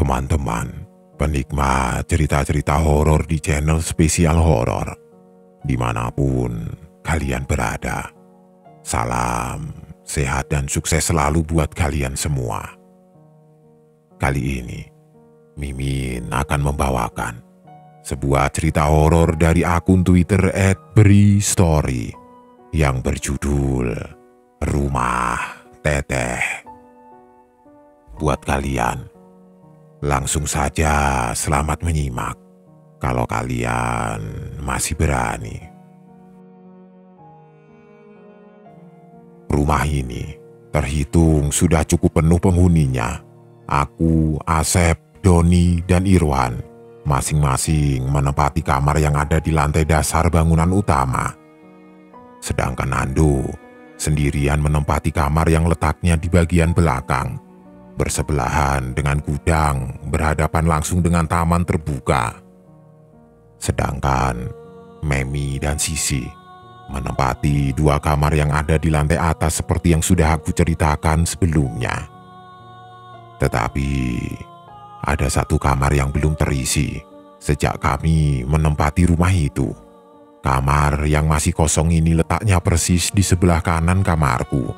teman-teman, penikmat cerita-cerita horor di channel Spesial Horor, dimanapun kalian berada. Salam sehat dan sukses selalu buat kalian semua. Kali ini, Mimin akan membawakan sebuah cerita horor dari akun Twitter @beristory yang berjudul Rumah Teteh. Buat kalian, langsung saja selamat menyimak kalau kalian masih berani. Rumah ini terhitung sudah cukup penuh penghuninya. Aku, Asep, Doni, dan Irwan masing-masing menempati kamar yang ada di lantai dasar bangunan utama. Sedangkan Ando sendirian menempati kamar yang letaknya di bagian belakang, bersebelahan dengan gudang, berhadapan langsung dengan taman terbuka. Sedangkan Memi dan Sisi menempati dua kamar yang ada di lantai atas seperti yang sudah aku ceritakan sebelumnya. Tetapi ada satu kamar yang belum terisi sejak kami menempati rumah itu. Kamar yang masih kosong ini letaknya persis di sebelah kanan kamarku.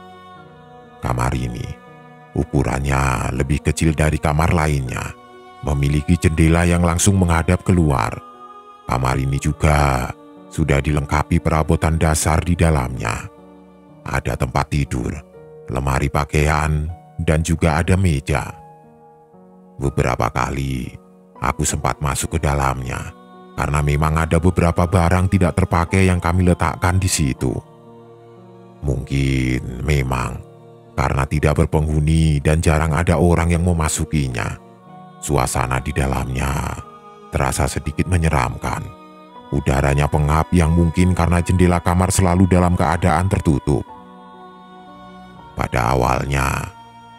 Kamar ini ukurannya lebih kecil dari kamar lainnya, memiliki jendela yang langsung menghadap keluar. Kamar ini juga sudah dilengkapi perabotan dasar di dalamnya. Ada tempat tidur, lemari pakaian, dan juga ada meja. Beberapa kali aku sempat masuk ke dalamnya, karena memang ada beberapa barang tidak terpakai yang kami letakkan di situ. Mungkin memang karena tidak berpenghuni dan jarang ada orang yang memasukinya, suasana di dalamnya terasa sedikit menyeramkan. Udaranya pengap yang mungkin karena jendela kamar selalu dalam keadaan tertutup. Pada awalnya,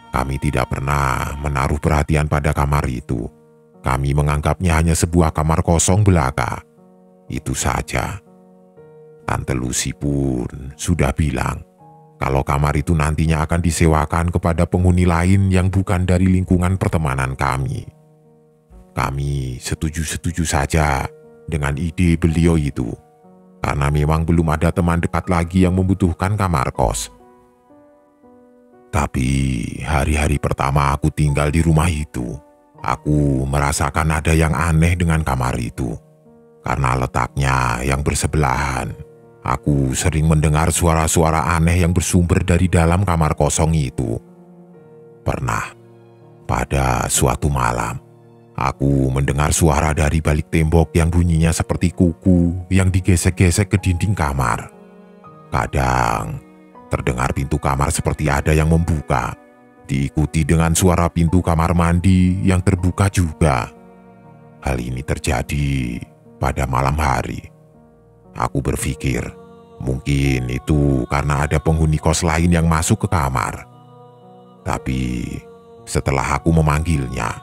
kami tidak pernah menaruh perhatian pada kamar itu. Kami menganggapnya hanya sebuah kamar kosong belaka. Itu saja. Tante Lucy pun sudah bilang kalau kamar itu nantinya akan disewakan kepada penghuni lain yang bukan dari lingkungan pertemanan kami. Kami setuju-setuju saja dengan ide beliau itu, karena memang belum ada teman dekat lagi yang membutuhkan kamar kos. Tapi hari-hari pertama aku tinggal di rumah itu, aku merasakan ada yang aneh dengan kamar itu. Karena letaknya yang bersebelahan, aku sering mendengar suara-suara aneh yang bersumber dari dalam kamar kosong itu. Pernah, pada suatu malam, aku mendengar suara dari balik tembok yang bunyinya seperti kuku yang digesek-gesek ke dinding kamar. Kadang, terdengar pintu kamar seperti ada yang membuka, diikuti dengan suara pintu kamar mandi yang terbuka juga. Hal ini terjadi pada malam hari. Aku berpikir, mungkin itu karena ada penghuni kos lain yang masuk ke kamar. Tapi setelah aku memanggilnya,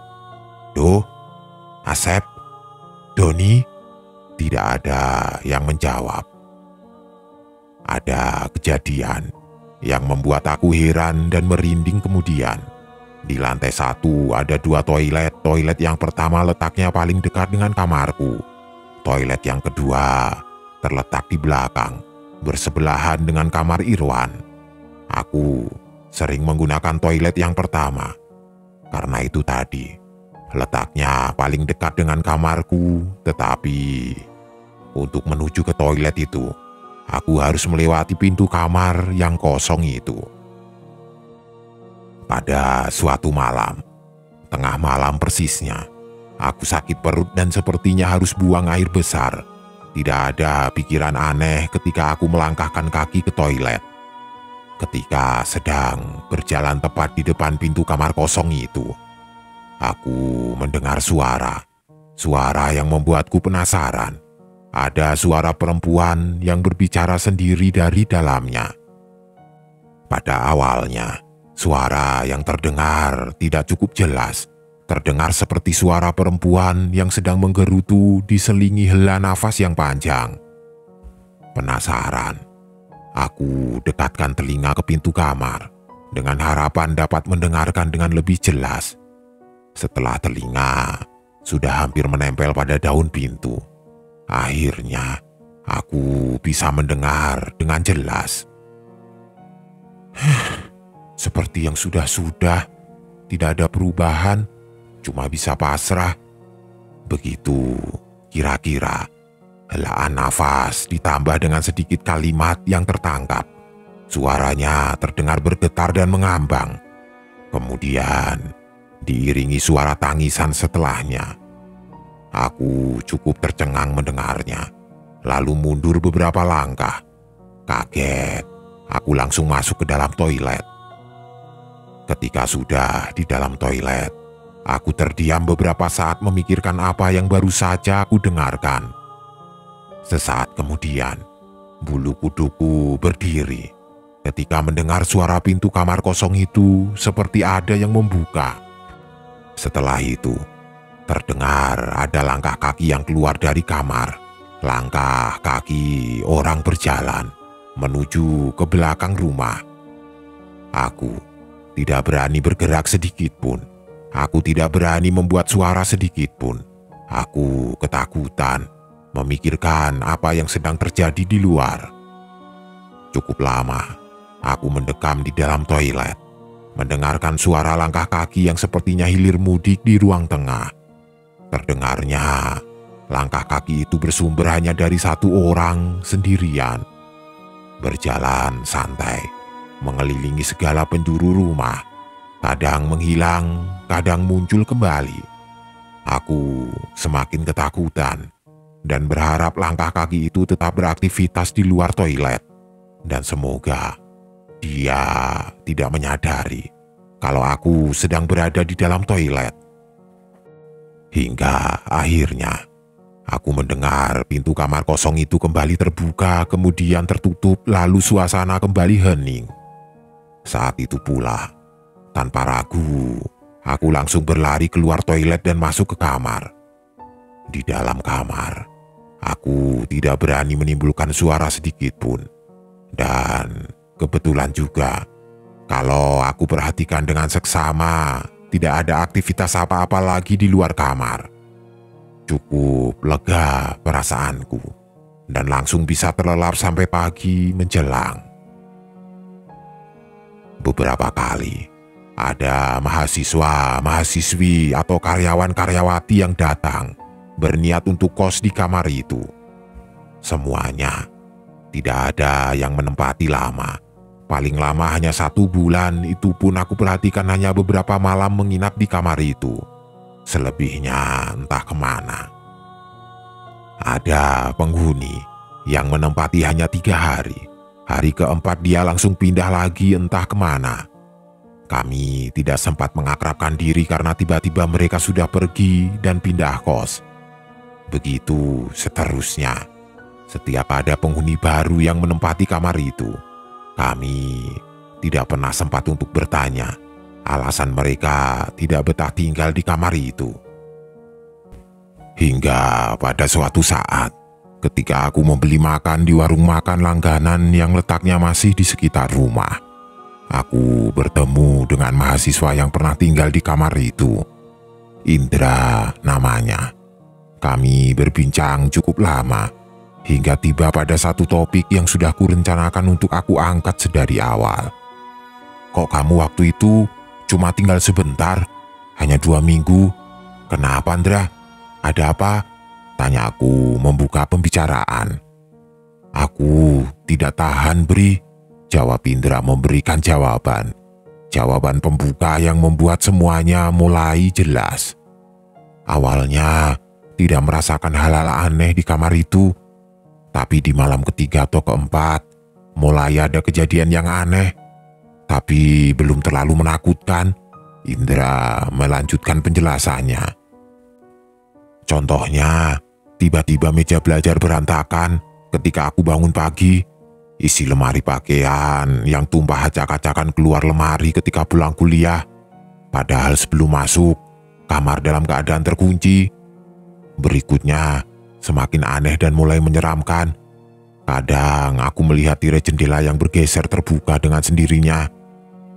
"Do, Asep, Doni," tidak ada yang menjawab. Ada kejadian yang membuat aku heran dan merinding kemudian. Di lantai 1 ada 2 toilet. Toilet yang pertama letaknya paling dekat dengan kamarku. Toilet yang kedua terletak di belakang, bersebelahan dengan kamar Irwan. Aku sering menggunakan toilet yang pertama. Karena itu tadi, letaknya paling dekat dengan kamarku, tetapi untuk menuju ke toilet itu, aku harus melewati pintu kamar yang kosong itu. Pada suatu malam, tengah malam persisnya, aku sakit perut dan sepertinya harus buang air besar. Tidak ada pikiran aneh ketika aku melangkahkan kaki ke toilet. Ketika sedang berjalan tepat di depan pintu kamar kosong itu, aku mendengar suara yang membuatku penasaran. Ada suara perempuan yang berbicara sendiri dari dalamnya. Pada awalnya, suara yang terdengar tidak cukup jelas. Terdengar seperti suara perempuan yang sedang menggerutu diselingi hela nafas yang panjang. Penasaran, aku dekatkan telinga ke pintu kamar dengan harapan dapat mendengarkan dengan lebih jelas. Setelah telinga sudah hampir menempel pada daun pintu, akhirnya aku bisa mendengar dengan jelas. Seperti yang sudah-sudah, tidak ada perubahan, cuma bisa pasrah. Begitu kira-kira. Helaan nafas ditambah dengan sedikit kalimat yang tertangkap. Suaranya terdengar bergetar dan mengambang. Kemudian diiringi suara tangisan setelahnya. Aku cukup tercengang mendengarnya, lalu mundur beberapa langkah. Kaget, aku langsung masuk ke dalam toilet. Ketika sudah di dalam toilet, aku terdiam beberapa saat memikirkan apa yang baru saja aku dengarkan. Sesaat kemudian, bulu kuduku berdiri ketika mendengar suara pintu kamar kosong itu seperti ada yang membuka. Setelah itu, terdengar ada langkah kaki yang keluar dari kamar. Langkah kaki orang berjalan menuju ke belakang rumah. Aku tidak berani bergerak sedikit pun. Aku tidak berani membuat suara sedikit pun. Aku ketakutan memikirkan apa yang sedang terjadi di luar. Cukup lama, aku mendekam di dalam toilet, mendengarkan suara langkah kaki yang sepertinya hilir mudik di ruang tengah. Terdengarnya, langkah kaki itu bersumber hanya dari satu orang sendirian. Berjalan santai, mengelilingi segala penjuru rumah, kadang menghilang, kadang muncul kembali. Aku semakin ketakutan dan berharap langkah kaki itu tetap beraktivitas di luar toilet. Dan semoga dia tidak menyadari kalau aku sedang berada di dalam toilet. Hingga akhirnya aku mendengar pintu kamar kosong itu kembali terbuka, kemudian tertutup, lalu suasana kembali hening. Saat itu pula, tanpa ragu, aku langsung berlari keluar toilet dan masuk ke kamar. Di dalam kamar, aku tidak berani menimbulkan suara sedikit pun. Dan kebetulan juga, kalau aku perhatikan dengan seksama, tidak ada aktivitas apa-apa lagi di luar kamar. Cukup lega perasaanku, dan langsung bisa terlelap sampai pagi menjelang. Beberapa kali, ada mahasiswa, mahasiswi, atau karyawan-karyawati yang datang berniat untuk kos di kamar itu. Semuanya tidak ada yang menempati lama. Paling lama hanya 1 bulan, itu pun aku perhatikan hanya beberapa malam menginap di kamar itu. Selebihnya entah kemana. Ada penghuni yang menempati hanya 3 hari. Hari keempat dia langsung pindah lagi entah kemana. Kami tidak sempat mengakrabkan diri karena tiba-tiba mereka sudah pergi dan pindah kos. Begitu seterusnya. Setiap ada penghuni baru yang menempati kamar itu, kami tidak pernah sempat untuk bertanya alasan mereka tidak betah tinggal di kamar itu. Hingga pada suatu saat, ketika aku membeli makan di warung makan langganan yang letaknya masih di sekitar rumah, aku bertemu dengan mahasiswa yang pernah tinggal di kamar itu. Indra namanya. Kami berbincang cukup lama, hingga tiba pada satu topik yang sudah kurencanakan untuk aku angkat sedari awal. Kok kamu waktu itu cuma tinggal sebentar? Hanya 2 minggu? Kenapa, Indra? Ada apa? Tanyaku membuka pembicaraan. Aku tidak tahan, Bri, jawab Indra memberikan jawaban. Jawaban pembuka yang membuat semuanya mulai jelas. Awalnya tidak merasakan hal-hal aneh di kamar itu, tapi di malam ketiga atau keempat mulai ada kejadian yang aneh, tapi belum terlalu menakutkan. Indra melanjutkan penjelasannya. Contohnya, tiba-tiba meja belajar berantakan ketika aku bangun pagi. Isi lemari pakaian yang tumpah acak-acakan keluar lemari ketika pulang kuliah. Padahal sebelum masuk, kamar dalam keadaan terkunci. Berikutnya, semakin aneh dan mulai menyeramkan. Kadang aku melihat tirai jendela yang bergeser terbuka dengan sendirinya.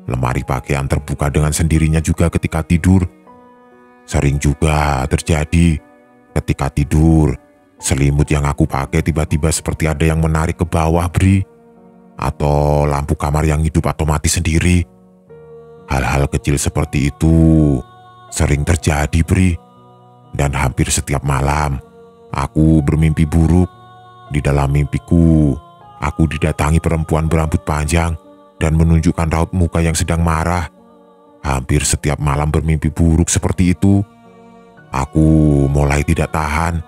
Lemari pakaian terbuka dengan sendirinya juga ketika tidur. Sering juga terjadi ketika tidur, selimut yang aku pakai tiba-tiba seperti ada yang menarik ke bawah, Bri. Atau lampu kamar yang hidup otomatis sendiri. Hal-hal kecil seperti itu sering terjadi, Bri. Dan hampir setiap malam, aku bermimpi buruk. Di dalam mimpiku, aku didatangi perempuan berambut panjang dan menunjukkan raut muka yang sedang marah. Hampir setiap malam bermimpi buruk seperti itu. Aku mulai tidak tahan.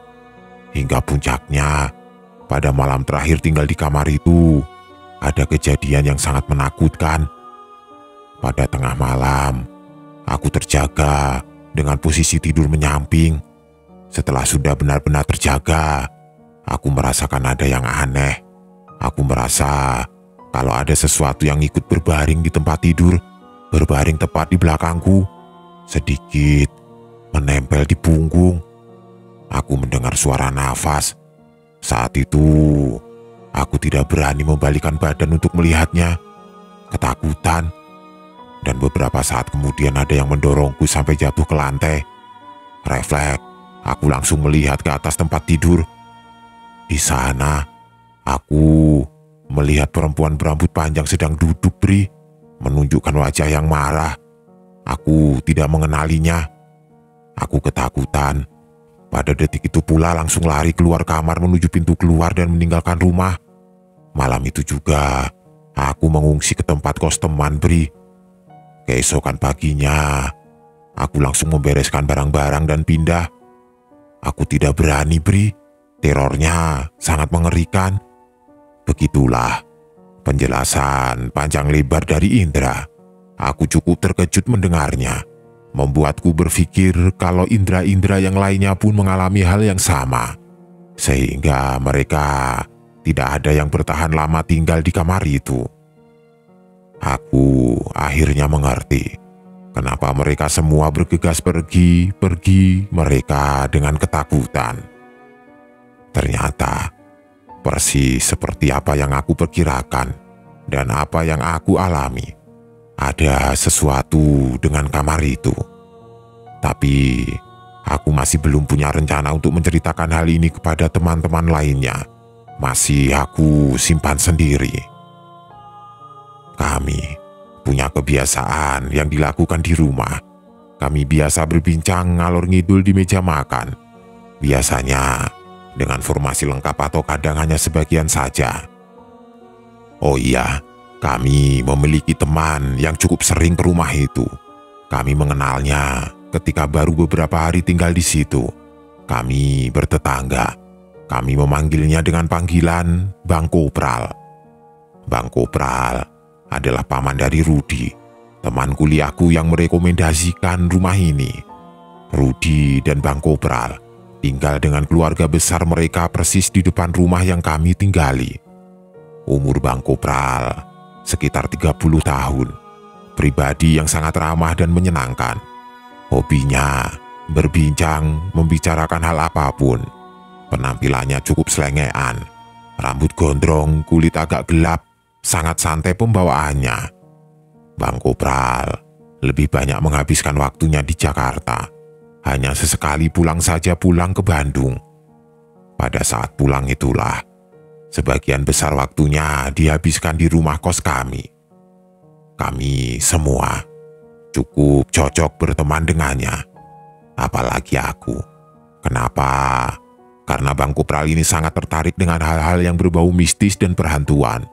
Hingga puncaknya, pada malam terakhir tinggal di kamar itu, ada kejadian yang sangat menakutkan. Pada tengah malam, aku terjaga dengan posisi tidur menyamping. Setelah sudah benar-benar terjaga, aku merasakan ada yang aneh. Aku merasa kalau ada sesuatu yang ikut berbaring di tempat tidur, berbaring tepat di belakangku, sedikit menempel di punggung. Aku mendengar suara nafas. Saat itu, aku tidak berani membalikkan badan untuk melihatnya. Ketakutan. Dan beberapa saat kemudian ada yang mendorongku sampai jatuh ke lantai. Refleks, aku langsung melihat ke atas tempat tidur. Di sana, aku melihat perempuan berambut panjang sedang duduk, Bri, menunjukkan wajah yang marah. Aku tidak mengenalinya. Aku ketakutan. Pada detik itu pula langsung lari keluar kamar menuju pintu keluar dan meninggalkan rumah. Malam itu juga, aku mengungsi ke tempat kos teman, Bri. Keesokan paginya, aku langsung membereskan barang-barang dan pindah. Aku tidak berani, Bri. Terornya sangat mengerikan. Begitulah penjelasan panjang lebar dari Indra. Aku cukup terkejut mendengarnya. Membuatku berpikir kalau indra-indra yang lainnya pun mengalami hal yang sama. Sehingga mereka tidak ada yang bertahan lama tinggal di kamar itu. Aku akhirnya mengerti kenapa mereka semua bergegas pergi mereka dengan ketakutan. Ternyata persis seperti apa yang aku perkirakan dan apa yang aku alami. Ada sesuatu dengan kamar itu. Tapi aku masih belum punya rencana untuk menceritakan hal ini kepada teman-teman lainnya. Masih aku simpan sendiri. Kami punya kebiasaan yang dilakukan di rumah. Kami biasa berbincang ngalor ngidul di meja makan. Biasanya dengan formasi lengkap atau kadang hanya sebagian saja. Oh iya, kami memiliki teman yang cukup sering ke rumah itu. Kami mengenalnya ketika baru beberapa hari tinggal di situ. Kami bertetangga. Kami memanggilnya dengan panggilan Bang Kopral. Bang Kopral adalah paman dari Rudi, teman kuliahku yang merekomendasikan rumah ini. Rudi dan Bang Kopral tinggal dengan keluarga besar mereka persis di depan rumah yang kami tinggali. Umur Bang Kopral sekitar 30 tahun. Pribadi yang sangat ramah dan menyenangkan. Hobinya berbincang, membicarakan hal apapun. Penampilannya cukup selengean. Rambut gondrong, kulit agak gelap, sangat santai pembawaannya. Bang Kopral lebih banyak menghabiskan waktunya di Jakarta. Hanya sesekali pulang saja pulang ke Bandung. Pada saat pulang itulah, sebagian besar waktunya dihabiskan di rumah kos kami. Kami semua cukup cocok berteman dengannya. Apalagi aku. Kenapa? Karena Bang Kopral ini sangat tertarik dengan hal-hal yang berbau mistis dan perhantuan.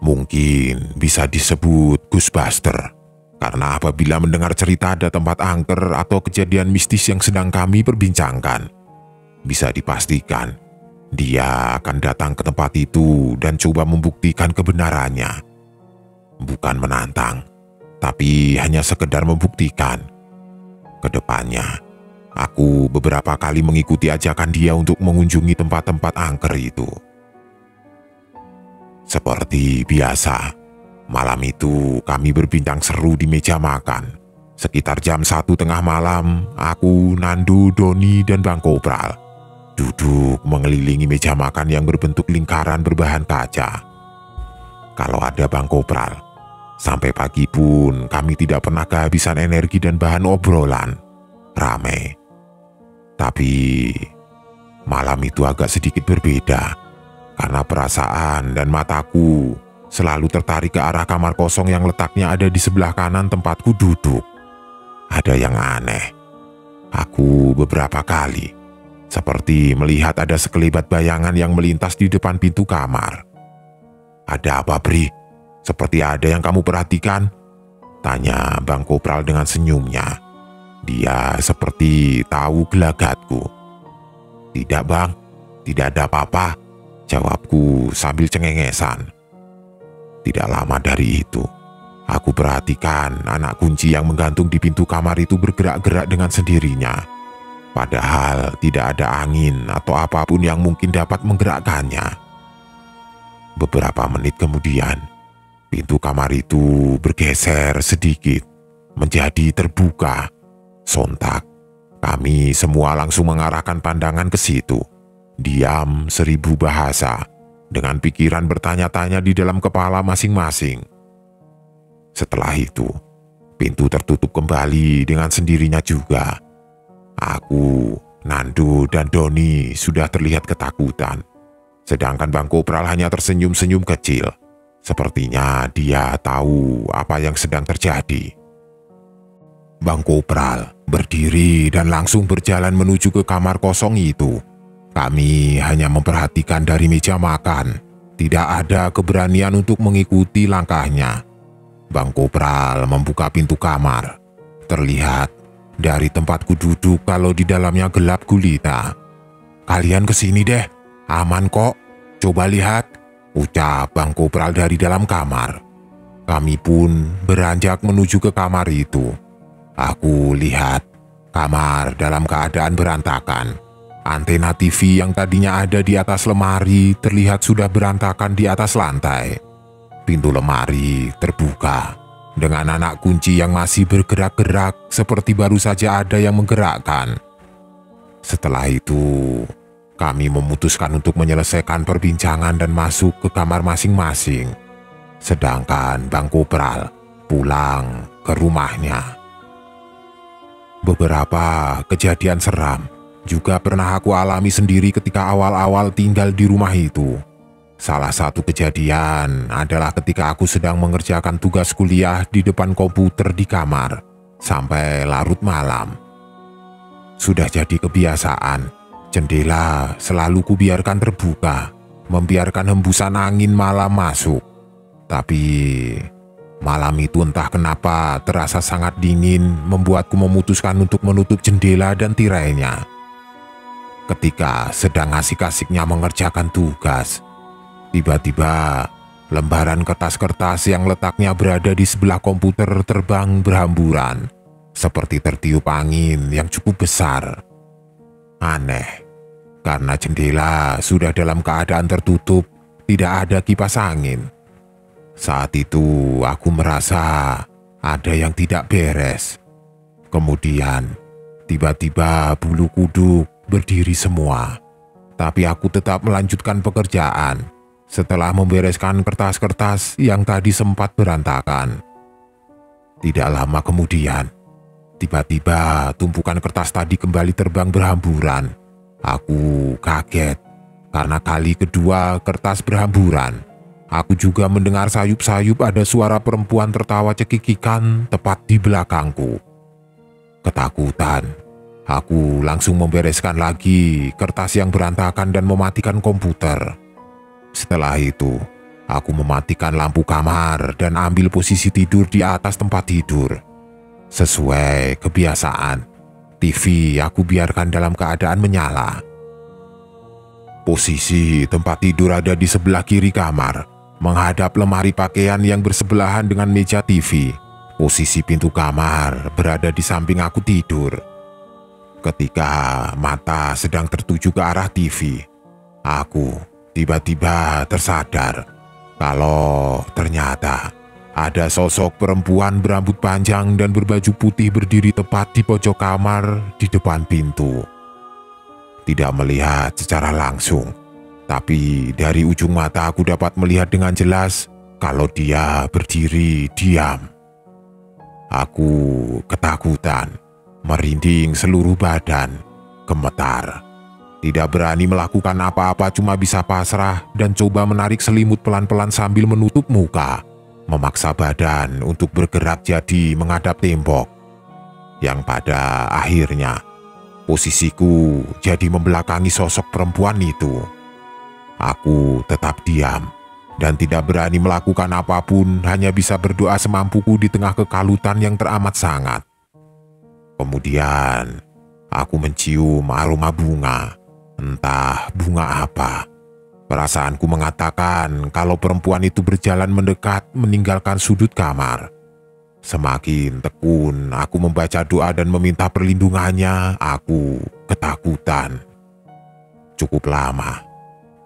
Mungkin bisa disebut Ghostbuster. Karena apabila mendengar cerita ada tempat angker atau kejadian mistis yang sedang kami perbincangkan, bisa dipastikan dia akan datang ke tempat itu dan coba membuktikan kebenarannya. Bukan menantang, tapi hanya sekedar membuktikan. Kedepannya, aku beberapa kali mengikuti ajakan dia untuk mengunjungi tempat-tempat angker itu. Seperti biasa, malam itu kami berbincang seru di meja makan. Sekitar jam 1 tengah malam, aku, Nandu, Doni, dan Bang Kopral duduk mengelilingi meja makan yang berbentuk lingkaran berbahan kaca. Kalau ada Bang Kopral, sampai pagi pun kami tidak pernah kehabisan energi dan bahan obrolan. ramai. Tapi malam itu agak sedikit berbeda, karena perasaan dan mataku selalu tertarik ke arah kamar kosong yang letaknya ada di sebelah kanan tempatku duduk. Ada yang aneh. Aku beberapa kali seperti melihat ada sekelebat bayangan yang melintas di depan pintu kamar. "Ada apa, Bri? Seperti ada yang kamu perhatikan?" tanya Bang Kopral dengan senyumnya. Dia seperti tahu gelagatku. "Tidak, Bang, tidak ada apa-apa," jawabku sambil cengengesan. Tidak lama dari itu, aku perhatikan anak kunci yang menggantung di pintu kamar itu bergerak-gerak dengan sendirinya. Padahal tidak ada angin atau apapun yang mungkin dapat menggerakkannya. Beberapa menit kemudian, pintu kamar itu bergeser sedikit menjadi terbuka. Sontak, kami semua langsung mengarahkan pandangan ke situ. Diam 1000 bahasa, dengan pikiran bertanya-tanya di dalam kepala masing-masing. Setelah itu, pintu tertutup kembali dengan sendirinya juga. Aku, Nando, dan Doni sudah terlihat ketakutan. Sedangkan Bang Kopral hanya tersenyum-senyum kecil. Sepertinya dia tahu apa yang sedang terjadi. Bang Kopral berdiri dan langsung berjalan menuju ke kamar kosong itu. Kami hanya memperhatikan dari meja makan. Tidak ada keberanian untuk mengikuti langkahnya. Bang Kopral membuka pintu kamar. Terlihat dari tempatku duduk kalau di dalamnya gelap gulita. "Kalian kesini deh, aman kok. Coba lihat," ucap Bang Kopral dari dalam kamar. Kami pun beranjak menuju ke kamar itu. Aku lihat kamar dalam keadaan berantakan. Antena TV yang tadinya ada di atas lemari terlihat sudah berantakan di atas lantai. Pintu lemari terbuka dengan anak kunci yang masih bergerak-gerak seperti baru saja ada yang menggerakkan. Setelah itu, kami memutuskan untuk menyelesaikan perbincangan dan masuk ke kamar masing-masing. Sedangkan Bang Kopral pulang ke rumahnya. Beberapa kejadian seram juga pernah aku alami sendiri ketika awal-awal tinggal di rumah itu. Salah satu kejadian adalah ketika aku sedang mengerjakan tugas kuliah di depan komputer di kamar sampai larut malam. Sudah jadi kebiasaan, jendela selalu kubiarkan terbuka, membiarkan hembusan angin malam masuk. Tapi malam itu entah kenapa terasa sangat dingin, membuatku memutuskan untuk menutup jendela dan tirainya. Ketika sedang asik-asiknya mengerjakan tugas, tiba-tiba lembaran kertas-kertas yang letaknya berada di sebelah komputer terbang berhamburan, seperti tertiup angin yang cukup besar. Aneh, karena jendela sudah dalam keadaan tertutup, tidak ada kipas angin. Saat itu aku merasa ada yang tidak beres. Kemudian tiba-tiba bulu kuduk berdiri semua. Tapi aku tetap melanjutkan pekerjaan setelah membereskan kertas-kertas yang tadi sempat berantakan. Tidak lama kemudian, tiba-tiba tumpukan kertas tadi kembali terbang berhamburan. Aku kaget karena kali kedua kertas berhamburan. Aku juga mendengar sayup-sayup ada suara perempuan tertawa cekikikan tepat di belakangku. Ketakutan, aku langsung membereskan lagi kertas yang berantakan dan mematikan komputer. Setelah itu, aku mematikan lampu kamar dan ambil posisi tidur di atas tempat tidur. Sesuai kebiasaan, TV aku biarkan dalam keadaan menyala. Posisi tempat tidur ada di sebelah kiri kamar, menghadap lemari pakaian yang bersebelahan dengan meja TV. Posisi pintu kamar berada di samping aku tidur. Ketika mata sedang tertuju ke arah TV, aku tiba-tiba tersadar kalau ternyata ada sosok perempuan berambut panjang dan berbaju putih berdiri tepat di pojok kamar di depan pintu. Tidak melihat secara langsung, tapi dari ujung mata aku dapat melihat dengan jelas kalau dia berdiri diam. Aku ketakutan, merinding seluruh badan, gemetar. Tidak berani melakukan apa-apa, cuma bisa pasrah dan coba menarik selimut pelan-pelan sambil menutup muka, memaksa badan untuk bergerak jadi menghadap tembok. Yang pada akhirnya, posisiku jadi membelakangi sosok perempuan itu. Aku tetap diam dan tidak berani melakukan apapun, hanya bisa berdoa semampuku di tengah kekalutan yang teramat sangat. Kemudian, aku mencium aroma bunga. Entah bunga apa. Perasaanku mengatakan kalau perempuan itu berjalan mendekat meninggalkan sudut kamar. Semakin tekun aku membaca doa dan meminta perlindungannya, aku ketakutan. Cukup lama,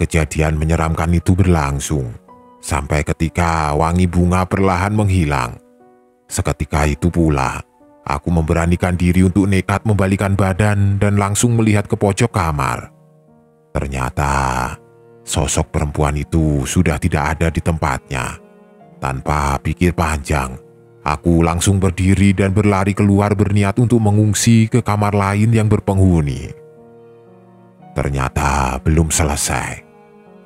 kejadian menyeramkan itu berlangsung, sampai ketika wangi bunga perlahan menghilang. Seketika itu pula, aku memberanikan diri untuk nekat membalikan badan dan langsung melihat ke pojok kamar. Ternyata, sosok perempuan itu sudah tidak ada di tempatnya. Tanpa pikir panjang, aku langsung berdiri dan berlari keluar berniat untuk mengungsi ke kamar lain yang berpenghuni. Ternyata belum selesai.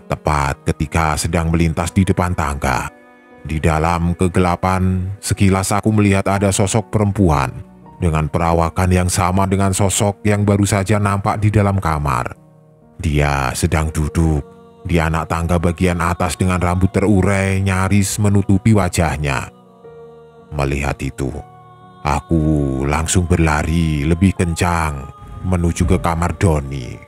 Tepat ketika sedang melintas di depan tangga, di dalam kegelapan, sekilas aku melihat ada sosok perempuan dengan perawakan yang sama dengan sosok yang baru saja nampak di dalam kamar. Dia sedang duduk di anak tangga bagian atas dengan rambut terurai nyaris menutupi wajahnya. Melihat itu, aku langsung berlari lebih kencang menuju ke kamar Doni.